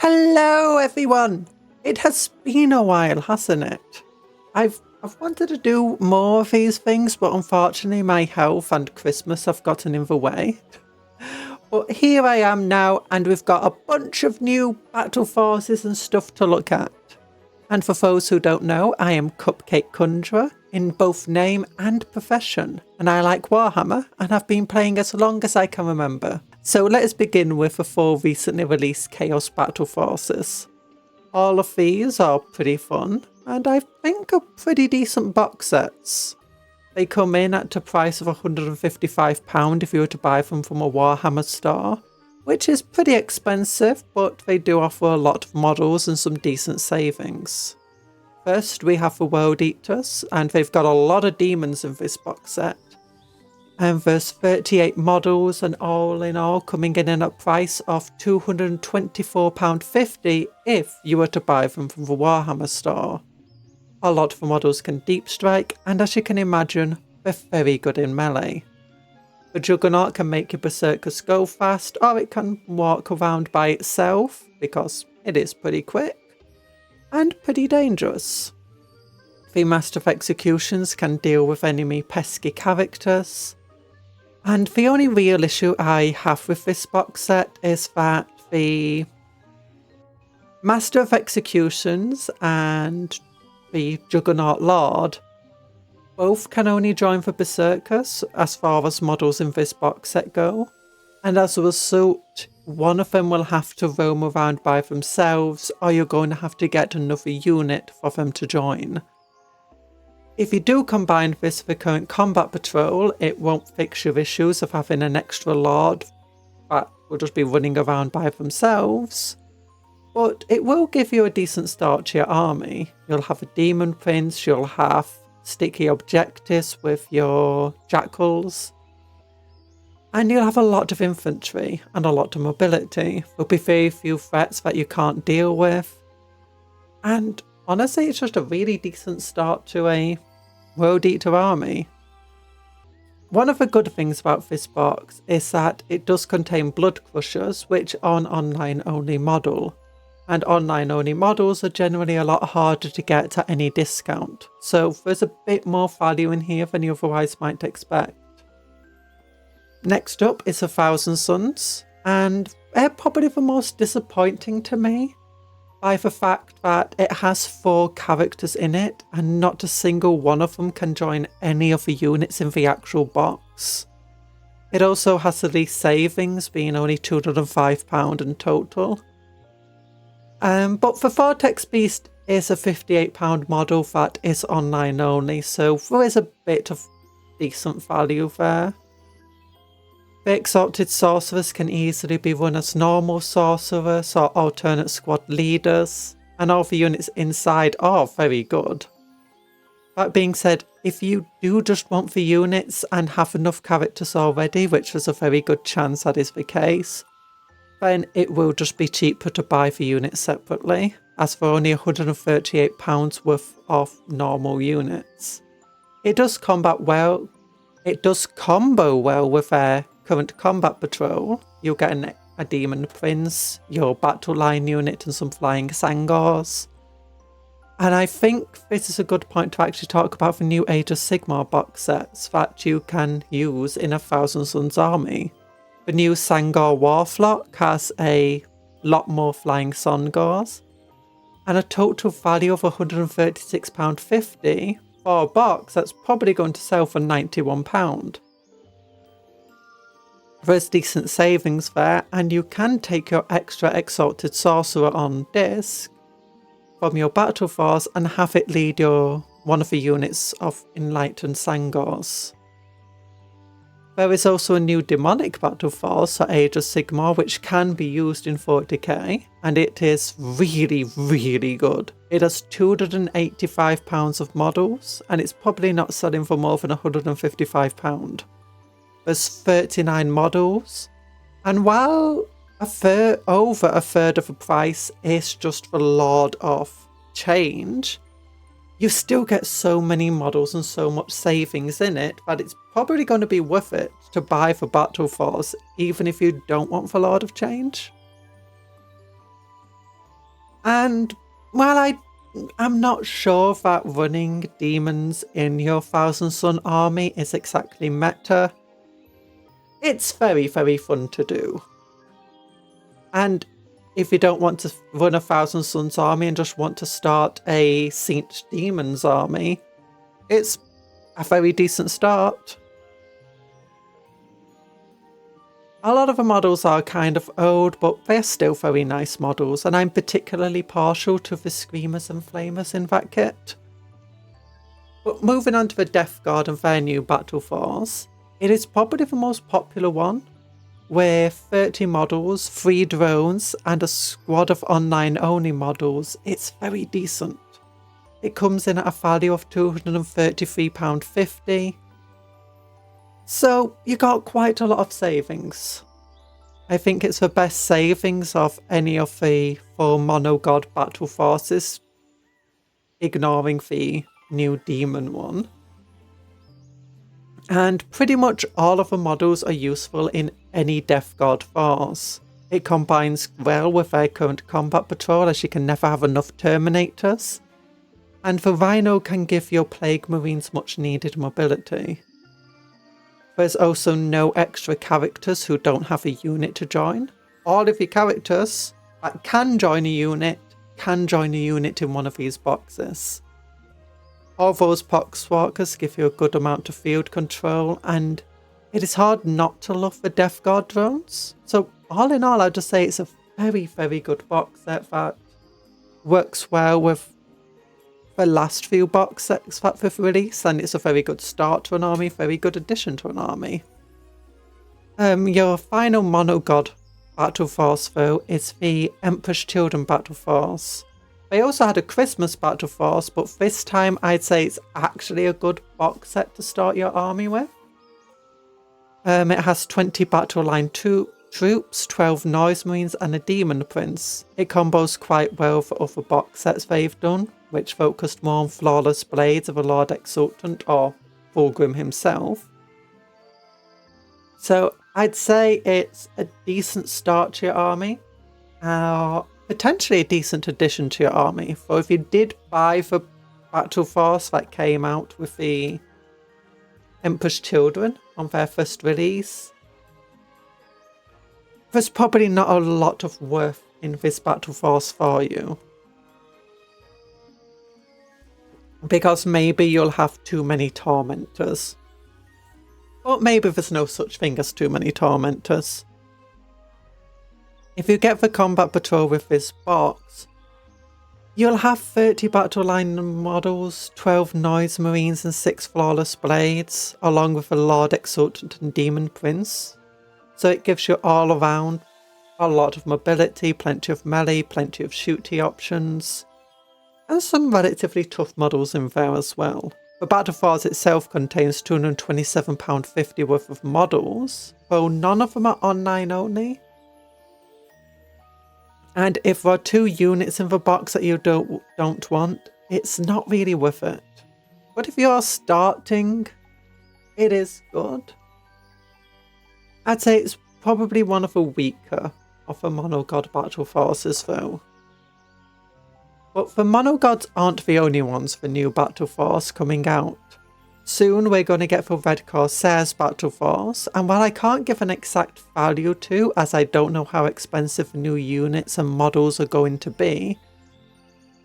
Hello everyone! It has been a while, hasn't it? I've wanted to do more of these things, but unfortunately my health and Christmas have gotten in the way. But here I am now, and we've got a bunch of new battle forces and stuff to look at. And for those who don't know, I am Cupcake Conjuror in both name and profession, and I like Warhammer and have been playing as long as I can remember. So let's begin with the 4 recently released Chaos Battleforces. All of these are pretty fun, and I think are pretty decent box sets. They come in at a price of £155 if you were to buy them from a Warhammer store, which is pretty expensive, but they do offer a lot of models and some decent savings. First we have the World Eaters, and they've got a lot of demons in this box set. And there's 38 models, and all in all coming in at a price of £224.50 if you were to buy them from the Warhammer store. A lot of the models can deep strike, and as you can imagine, they're very good in melee. The Juggernaut can make your Berserkers go fast, or it can walk around by itself, because it is pretty quick, and pretty dangerous. The Master of Executions can deal with enemy pesky characters. And the only real issue I have with this box set is that the Master of Executions and the Juggernaut Lord both can only join the Berserkers as far as models in this box set go. And as a result, one of them will have to roam around by themselves, or you're going to have to get another unit for them to join. If you do combine this with the current combat patrol, it won't fix your issues of having an extra lord that will just be running around by themselves, but it will give you a decent start to your army. You'll have a demon prince, you'll have sticky objectives with your jackals, and you'll have a lot of infantry and a lot of mobility. There'll be very few threats that you can't deal with, and honestly, it's just a really decent start to a World Eater army. One of the good things about this box is that it does contain Blood Crushers, which are an online-only model. And online-only models are generally a lot harder to get at any discount, so there's a bit more value in here than you otherwise might expect. Next up is 1,000 Suns, and they're probably the most disappointing to me, by the fact that it has 4 characters in it and not a single one of them can join any of the units in the actual box. It also has the least savings, being only £205 in total. But the Vortex Beast is a £58 model that is online only, so there is a bit of decent value there. The Exalted Sorcerers can easily be run as normal sorcerers or alternate squad leaders, and all the units inside are very good. That being said, if you do just want the units and have enough characters already, which there's a very good chance that is the case, then it will just be cheaper to buy the units separately, as for only £138 worth of normal units. It does combo well with their current combat patrol. You'll get a demon prince, your battle line unit, and some flying Tzaangors. And I think this is a good point to actually talk about the new Age of Sigmar box sets that you can use in 1,000 Suns army. The new Tzaangor Warflock has a lot more flying Tzaangors, and a total value of £136.50 for a box that's probably going to sell for £91. There's decent savings there, and you can take your extra Exalted Sorcerer on disc from your battle force and have it lead one of the units of Enlightened Tzaangors. There is also a new Demonic battle force for Age of Sigmar, which can be used in 40k, and it is really, really good. It has £285 of models, and it's probably not selling for more than £155. There's 39 models, and while over a third of the price is just the Lord of Change, you still get so many models and so much savings in it that it's probably going to be worth it to buy for Battle Force, even if you don't want the Lord of Change. And while I'm not sure that running demons in your Thousand Sun army is exactly meta, it's very, very fun to do. And if you don't want to run a Thousand Suns army and just want to start a Tzeentch Daemons army, it's a very decent start. A lot of the models are kind of old, but they're still very nice models, and I'm particularly partial to the Screamers and Flamers in that kit. But moving on to the Death Guard and their new Battle Force, it is probably the most popular one, with 30 models, 3 drones, and a squad of online-only models. It's very decent. It comes in at a value of £233.50. So you got quite a lot of savings. I think it's the best savings of any of the 4 Mono God Battle Forces, ignoring the new Demon one. And pretty much all of the models are useful in any Death Guard force. It combines well with their current combat patrol, as you can never have enough Terminators. And the Rhino can give your Plague Marines much needed mobility. There's also no extra characters who don't have a unit to join. All of your characters that can join a unit in one of these boxes. All those Poxwalkers give you a good amount of field control, and it is hard not to love the Death Guard drones. So all in all, I'd just say it's a very, very good box set that works well with the last few box sets that they've released, and it's a very good start to an army, very good addition to an army. Your final Mono God Battle Force though is the Emperor's Children Battle Force. They also had a Christmas Battle Force, but this time I'd say it's actually a good box set to start your army with. It has 20 battle line troops, 12 Noise Marines, and a Demon Prince. It combos quite well for other box sets they've done, which focused more on Flawless Blades of a Lord Exultant or Fulgrim himself. So I'd say it's a decent start to your army, potentially a decent addition to your army. So if you did buy the Battle Force that came out with the Emperor's Children on their first release, there's probably not a lot of worth in this Battle Force for you. Because maybe you'll have too many Tormentors. But maybe there's no such thing as too many Tormentors. If you get the Combat Patrol with this box, you'll have 30 battle line models, 12 Noise Marines and 6 Flawless Blades, along with a Lord Exultant and Demon Prince. So it gives you all around a lot of mobility, plenty of melee, plenty of shooty options, and some relatively tough models in there as well. The Battle Force itself contains £227.50 worth of models, though none of them are online only. And if there are 2 units in the box that you don't want, it's not really worth it. But if you're starting, it is good. I'd say it's probably one of the weaker of the Mono God Battle Forces though. But the Mono Gods aren't the only ones for new Battle Force coming out. Soon we're going to get the Red Corsairs Battle Force, and while I can't give an exact value to, as I don't know how expensive new units and models are going to be,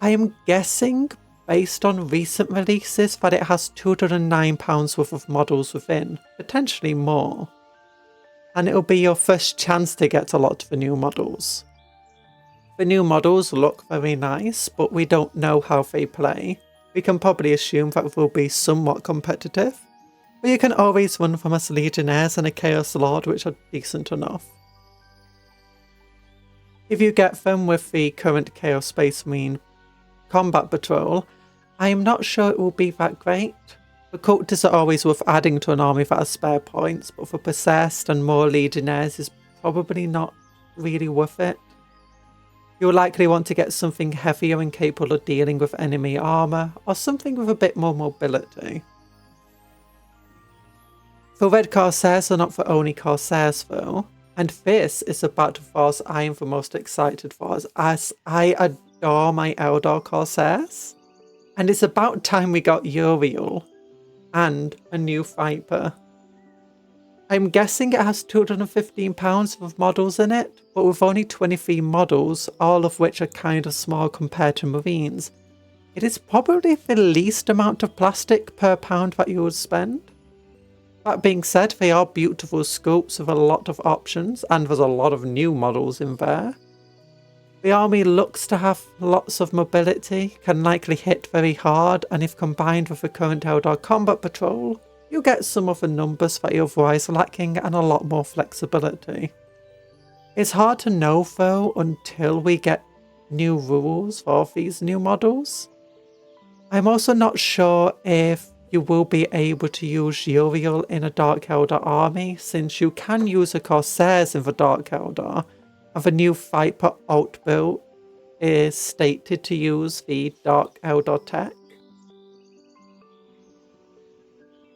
I am guessing, based on recent releases, that it has £209 worth of models within, potentially more. And it'll be your first chance to get a lot of the new models. The new models look very nice, but we don't know how they play. We can probably assume that they'll be somewhat competitive, but you can always run them as Legionnaires and a Chaos Lord, which are decent enough. If you get them with the current Chaos Space Marine Combat Patrol, I am not sure it will be that great. The Cultists are always worth adding to an army that has spare points, but for Possessed and more Legionnaires is probably not really worth it. You'll likely want to get something heavier and capable of dealing with enemy armour, or something with a bit more mobility. The Red Corsairs are not the only Corsairs though, and this is the Battle Force I am the most excited for, as I adore my Eldar Corsairs. And it's about time we got Uriel and a new Viper. I'm guessing it has £215 of models in it, but with only 23 models, all of which are kind of small compared to Marines, it is probably the least amount of plastic per pound that you would spend. That being said, they are beautiful sculpts with a lot of options, and there's a lot of new models in there. The army looks to have lots of mobility, can likely hit very hard, and if combined with the current Eldar Combat Patrol, you get some of the numbers that you're otherwise lacking and a lot more flexibility. It's hard to know though until we get new rules for these new models. I'm also not sure if you will be able to use Uriel in a Dark Eldar army, since you can use the Corsairs in the Dark Eldar, and the new Viper alt build is stated to use the Dark Eldar tech.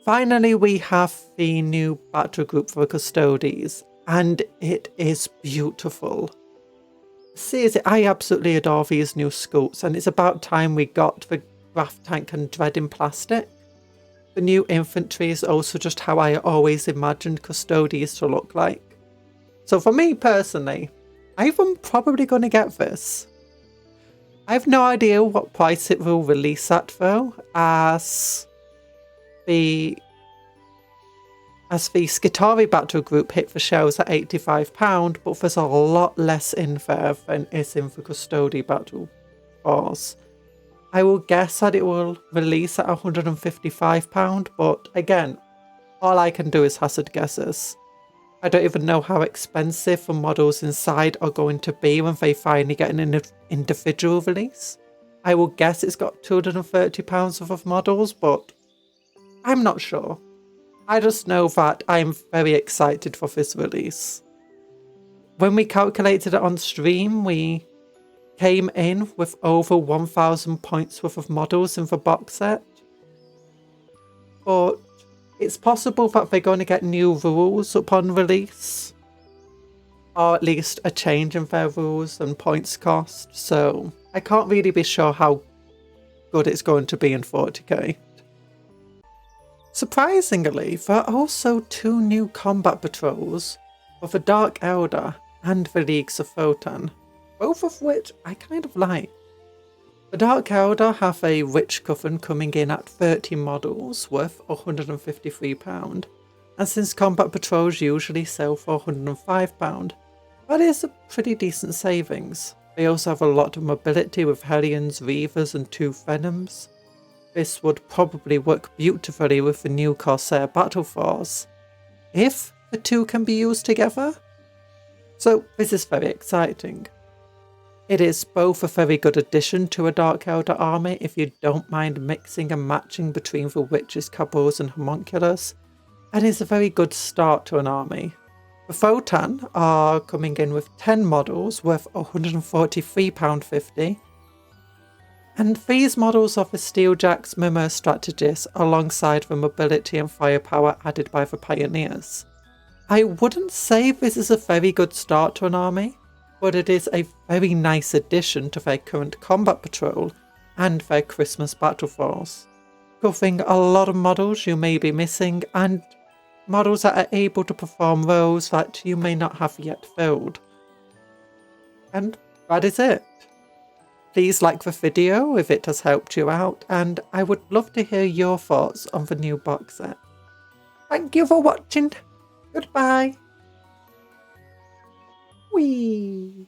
Finally, we have the new battle group for the Custodes, and it is beautiful. Seriously, I absolutely adore these new sculpts, and it's about time we got the Wrath Tank and Dread in plastic. The new infantry is also just how I always imagined Custodes to look like. So for me personally, I'm probably going to get this. I have no idea what price it will release at though, as the Skitarii battle group hit the shelves at £85, but there's a lot less in there than is in the Custodes battle force. I will guess that it will release at £155, but again, all I can do is hazard guesses. I don't even know how expensive the models inside are going to be when they finally get an individual release. I will guess it's got £230 worth of models, but I'm not sure. I just know that I'm very excited for this release. When we calculated it on stream, we came in with over 1,000 points worth of models in the box set. But it's possible that they're going to get new rules upon release, or at least a change in their rules and points cost, so I can't really be sure how good it's going to be in 40k. Surprisingly, there are also 2 new combat patrols for the Dark Eldar and the Leagues of Votann, both of which I kind of like. The Dark Eldar have a Witch Coven coming in at 30 models worth £153, and since combat patrols usually sell for £105, that is a pretty decent savings. They also have a lot of mobility with Hellions, Reavers and 2 Venoms. This would probably work beautifully with the new Corsair battle force, if the 2 can be used together. So this is very exciting. It is both a very good addition to a Dark Eldar army if you don't mind mixing and matching between the Witches, Cabals and Homunculus, and is a very good start to an army. The Votann are coming in with 10 models worth £143.50, and these models offer Steeljack's Mimir strategists alongside the mobility and firepower added by the Pioneers. I wouldn't say this is a very good start to an army, but it is a very nice addition to their current combat patrol and their Christmas battle force, covering a lot of models you may be missing and models that are able to perform roles that you may not have yet filled. And that is it. Please like the video if it has helped you out, and I would love to hear your thoughts on the new box set. Thank you for watching. Goodbye. Whee!